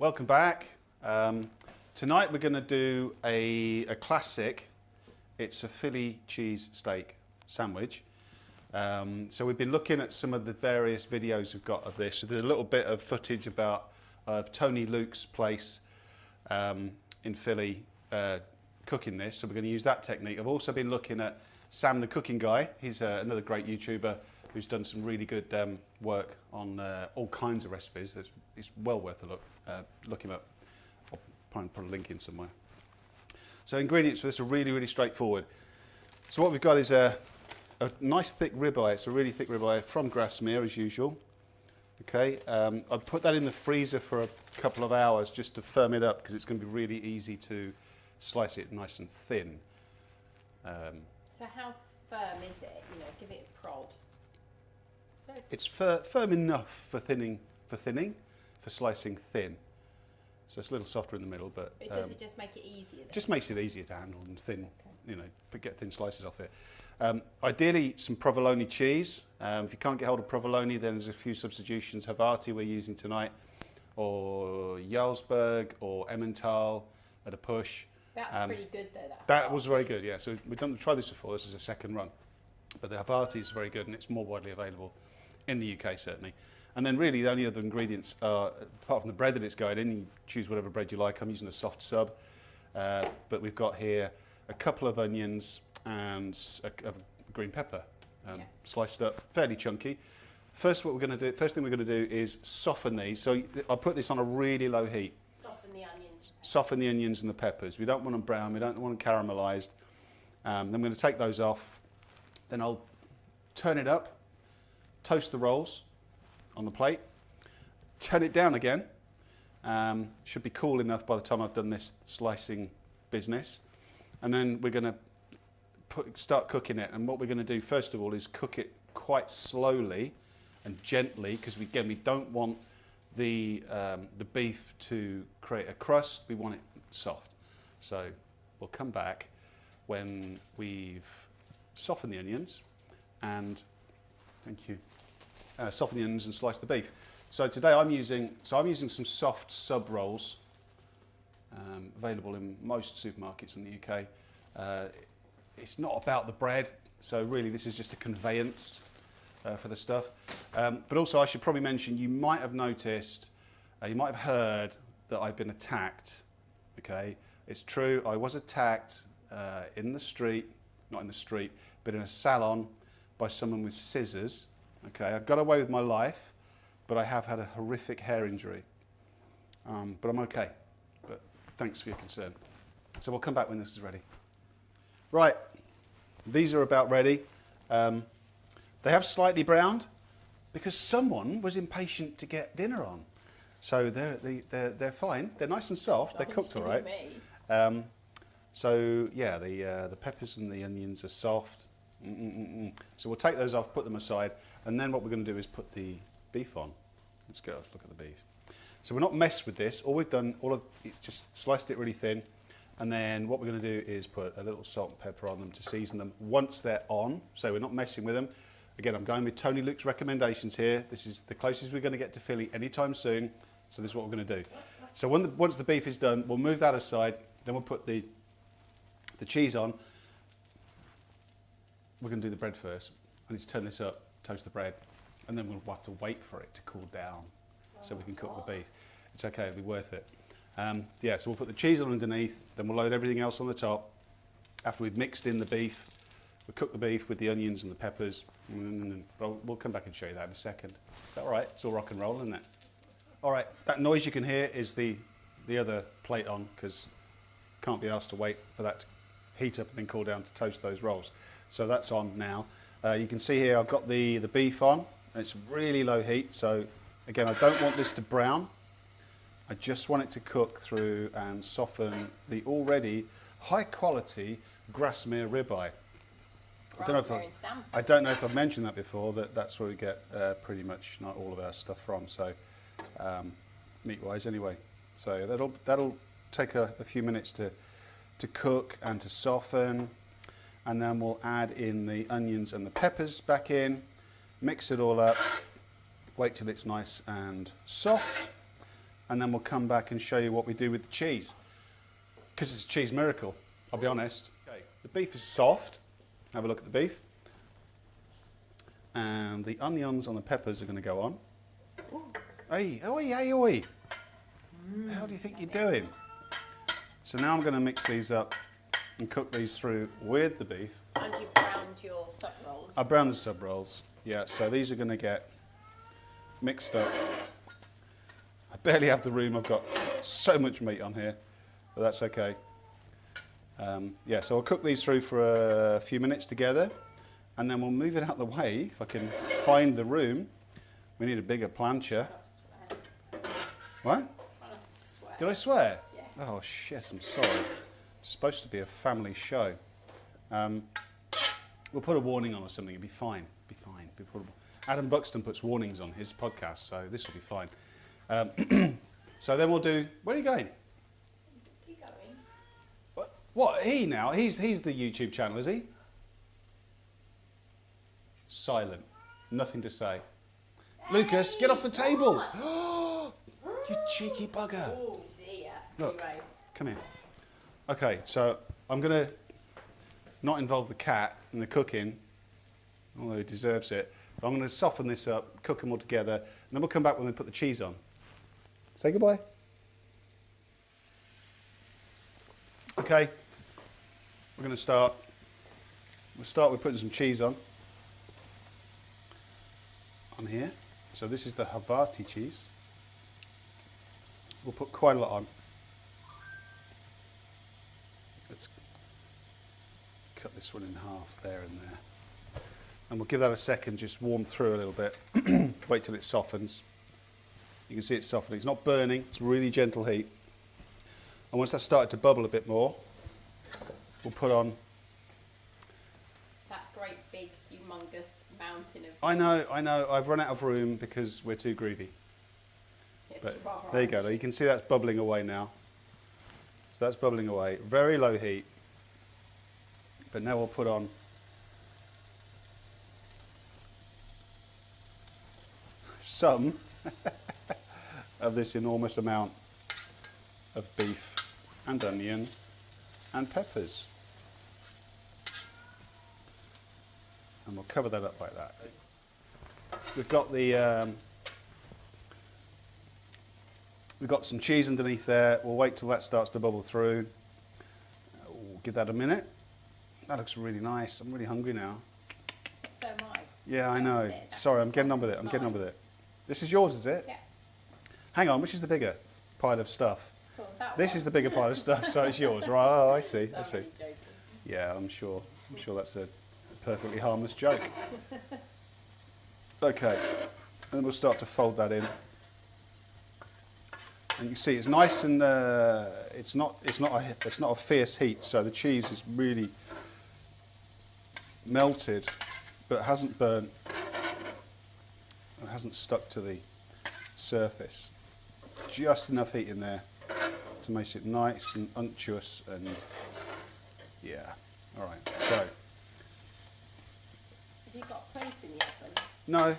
Welcome back. Tonight we're going to do a classic. It's a Philly cheese steak sandwich. So we've been looking at some of the various videos we've got of this. So there's a little bit of footage about Tony Luke's place in Philly cooking this. So we're going to use that technique. I've also been looking at Sam the Cooking Guy. He's another great YouTuber who's done some really good work on all kinds of recipes. It's well worth a look. Look him up. I'll probably put a link in somewhere. So ingredients for this are really, really straightforward. So what we've got is a nice thick ribeye. It's a really thick ribeye from Grasmere as usual. Okay, I've put that in the freezer for a couple of hours just to firm it up because it's going to be really easy to slice it nice and thin. So how firm is it? You know, give it a prod. So It's firm enough for slicing thin. So it's a little softer in the middle, but does it just make it easier? Then? just makes it easier to handle and thin, Okay. you know, get thin slices off it. Ideally, some provolone cheese. If you can't get hold of provolone, then there's a few substitutions. Havarti we're using tonight, or Jarlsberg, or Emmental at a push. That's pretty good though. That was very good, yeah. So we've tried this before. This is a second run, but the Havarti is very good, and it's more widely available in the UK certainly. And then really the only other ingredients are, apart from the bread that it's going in, you choose whatever bread you like. I'm using a soft sub, but we've got here a couple of onions and a green pepper, sliced up, fairly chunky. First thing we're going to do is soften these. So I put this on a really low heat. Soften the onions. Soften the onions and the peppers. We don't want them brown. We don't want them caramelised. Then I'm going to take those off. Then I'll turn it up, toast the rolls on the plate, turn it down again. Should be cool enough by the time I've done this slicing business. And then we're going to start cooking it. And what we're going to do first of all is cook it quite slowly and gently, because we don't want the beef to create a crust. We want it soft. So we'll come back when we've softened the onions and soften the onions and slice the beef. So today I'm using some soft sub rolls available in most supermarkets in the UK. It's not about the bread, so really this is just a conveyance for the stuff. But also I should probably mention, you might have noticed, you might have heard that I've been attacked. Okay, it's true. I was attacked in the street, not in the street, but in a salon by someone with scissors. Okay, I got away with my life, but I have had a horrific hair injury. But I'm okay. But thanks for your concern. So we'll come back when this is ready. Right, these are about ready. They have slightly browned because someone was impatient to get dinner on. So they're fine. They're nice and soft. They're cooked all right. So yeah, the peppers and the onions are soft. So we'll take those off, put them aside, and then what we're going to do is put the beef on. Let's go look at the beef. So we're not messed with this. All we've done, is just sliced it really thin, and then what we're going to do is put a little salt and pepper on them to season them once they're on. So we're not messing with them. Again, I'm going with Tony Luke's recommendations here. This is the closest we're going to get to Philly anytime soon. So this is what we're going to do. So once the beef is done, we'll move that aside. Then we'll put the cheese on. We're going to do the bread first. I need to turn this up, toast the bread, and then we'll have to wait for it to cool down so we can cook the beef. It's okay, it'll be worth it. Yeah, so we'll put the cheese on underneath, then we'll load everything else on the top. After we've mixed in the beef, we'll cook the beef with the onions and the peppers. We'll come back and show you that in a second. Is that all right? It's all rock and roll, isn't it? All right, that noise you can hear is the other plate on, because can't be asked to wait for that to heat up and then cool down to toast those rolls. So that's on now. You can see here I've got the beef on, and it's really low heat. So again, I don't want this to brown. I just want it to cook through and soften the already high quality Grasmere ribeye. I don't know if I've mentioned that before, that's where we get pretty much not all of our stuff from. So meat-wise anyway. So that'll take a few minutes to cook and to soften. And then we'll add in the onions and the peppers back in, mix it all up, wait till it's nice and soft, and then we'll come back and show you what we do with the cheese. Because it's a cheese miracle, I'll be honest. Okay. The beef is soft. Have a look at the beef. And the onions and the peppers are going to go on. Hey, oi, hey, oi. How do you think you're doing? So now I'm going to mix these up and cook these through with the beef. And you browned your sub rolls. I browned the sub rolls. Yeah, so these are going to get mixed up. I barely have the room. I've got so much meat on here, but that's okay. Yeah, so I'll cook these through for a few minutes together, and then we'll move it out of the way. If I can find the room. We need a bigger plancha. What? Did I swear? Yeah. Oh shit, I'm sorry. It's supposed to be a family show. We'll put a warning on or something, it'll be fine. Be fine. Adam Buxton puts warnings on his podcast, so this will be fine. So then we'll do, where are you going? Just keep going. What, he now? He's the YouTube channel, is he? Silent. Nothing to say. Lucas, get off the table! You cheeky bugger. Oh dear. Look, Anyway. come here. Okay, so I'm going to not involve the cat in the cooking, although he deserves it. But I'm going to soften this up, cook them all together, and then we'll come back when we put the cheese on. Say goodbye. Okay, we're going to start. We'll start with putting some cheese on here. So this is the Havarti cheese. We'll put quite a lot on. Let's cut this one in half there and there. And we'll give that a second, just warm through a little bit. Wait till it softens. You can see it's softening. It's not burning, it's really gentle heat. And once that's started to bubble a bit more, we'll put on... That great big, humongous mountain of... I know, I've run out of room because we're too greedy. Yes, But you are there you right. go, you can see that's bubbling away now. So that's bubbling away, very low heat. But now we'll put on some of this enormous amount of beef and onion and peppers. And we'll cover that up like that. We've got the we've got some cheese underneath there. We'll wait till that starts to bubble through. We'll give that a minute. That looks really nice. I'm really hungry now. So am I. Yeah, I know. Sorry, I'm getting on with it. I'm getting on with it. This is yours, is it? Yeah. Hang on, which is the bigger pile of stuff? Cool, that This one. is the bigger pile of stuff, so it's yours, right? Oh, I see. I I'm see. only joking. Yeah, I'm sure that's a perfectly harmless joke. Okay, and then we'll start to fold that in. And you see, it's nice and it's not a fierce heat, so the cheese is really melted, but hasn't burnt. It hasn't stuck to the surface. Just enough heat in there to make it nice and unctuous and yeah. All right. So Have you got a plate in the oven? no,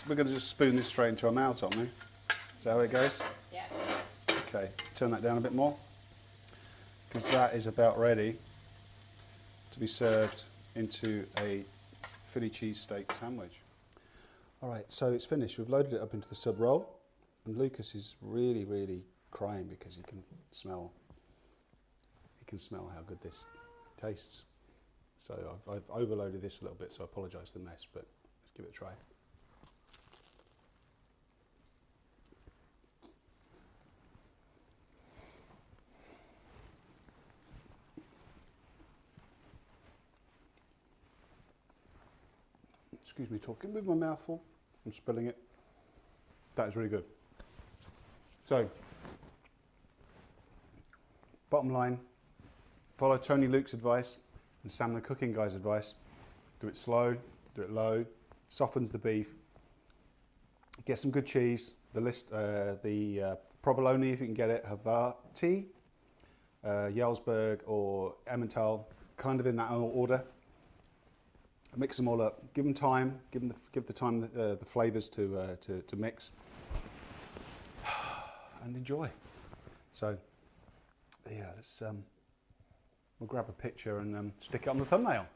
we're going to just spoon this straight into our mouths, aren't we? Is that how it goes? Yeah. Okay. Turn that down a bit more because that is about ready to be served into a Philly cheesesteak sandwich. All right, so it's finished. We've loaded it up into the sub roll, and Lucas is really, really crying because he can smell how good this tastes. So I've overloaded this a little bit, so I apologise for the mess, but let's give it a try. Excuse me talking with my mouth full. I'm spilling it. That is really good. So, bottom line, follow Tony Luke's advice and Sam the cooking guy's advice. Do it slow, do it low, softens the beef. Get some good cheese. The provolone, if you can get it, Havarti, Jarlsberg or Emmental, kind of in that order. Mix them all up. Give them time. Give the time the flavours to mix. and enjoy. So, yeah, let's we'll grab a picture and stick it on the thumbnail.